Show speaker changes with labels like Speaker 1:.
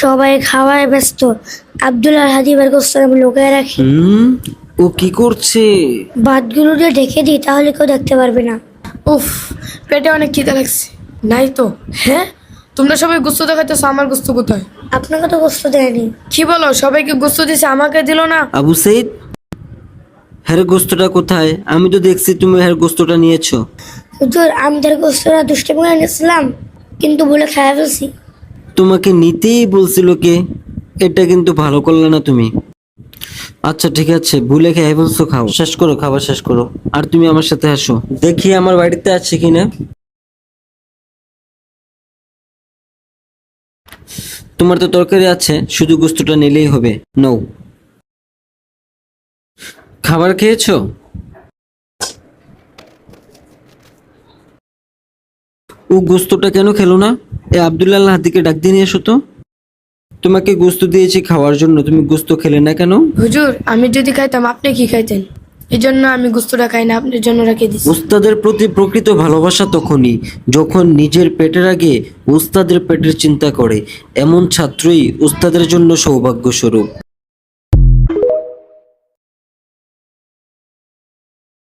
Speaker 1: সবাই খাওয়ায় ব্যস্ত। আব্দুল্লাহ হাদি বের করছে, আমি লুকিয়ে রাখি।
Speaker 2: ও কি করছে?
Speaker 1: ভাতগুলো দিয়ে ঢেকে দিই, তাহলে কেউ দেখতে পারবে না।
Speaker 3: উফ, পেটে অনেক খিদে লাগছে। নাই তো। হ্যাঁ, তোমরা সবাই গোস্ত দেখাইতেছো, আমার গোস্ত কোথায়?
Speaker 1: আপনাকে তো গোস্ত দেয়নি।
Speaker 3: কি বলো, সবাইকে গোস্ত দিছে, আমাকে দিল না?
Speaker 2: আবু সাইদ, হ্যাঁ গোস্তটা কোথায়? আমি তো দেখছি তুমি হ্যাঁ গোস্তটা নিয়েছো।
Speaker 1: হুজুর, আমি তার গোস্তটা দুষ্টে করে এনেছিলাম, কিন্তু বলে খেয়ে ফেলছি।
Speaker 2: তোমাকে নিতেই বলছিল কে? এটা কিন্তু ভালো করলে না তুমি। আচ্ছা ঠিক আছে, ভুলে খেয়ে বলছো, খাও, শেষ করো, খাবার শেষ করো। আর তুমি আমার সাথে আসো, দেখি আমার বাড়িতে আছে কিনা। তোমার তো তরকারি আছে, শুধু গোস্তটা নিলেই হবে। নাও। খাবার খেয়েছো? ও গোস্তটা কেন খেলো না? আব্দুল্লাহ হাদিকে ডাক দিয়ে নিয়ে এসো তো। তোমাকে গোস্ত দিয়েছি খাওয়ার জন্য, তুমি গোস্ত খেলে না কেন?
Speaker 3: হুজুর, আমি যদি খাইতাম আপনি কি খাইতেন? এই জন্য আমি গোস্তটা খাই না, আপনার জন্য রেখে দিছি।
Speaker 2: উস্তাদের প্রতি প্রকৃত ভালোবাসা তখনই যখন নিজের পেটের আগে উস্তাদের পেটের চিন্তা করে। এমন ছাত্রই উস্তাদের জন্য সৌভাগ্য স্বরূপ।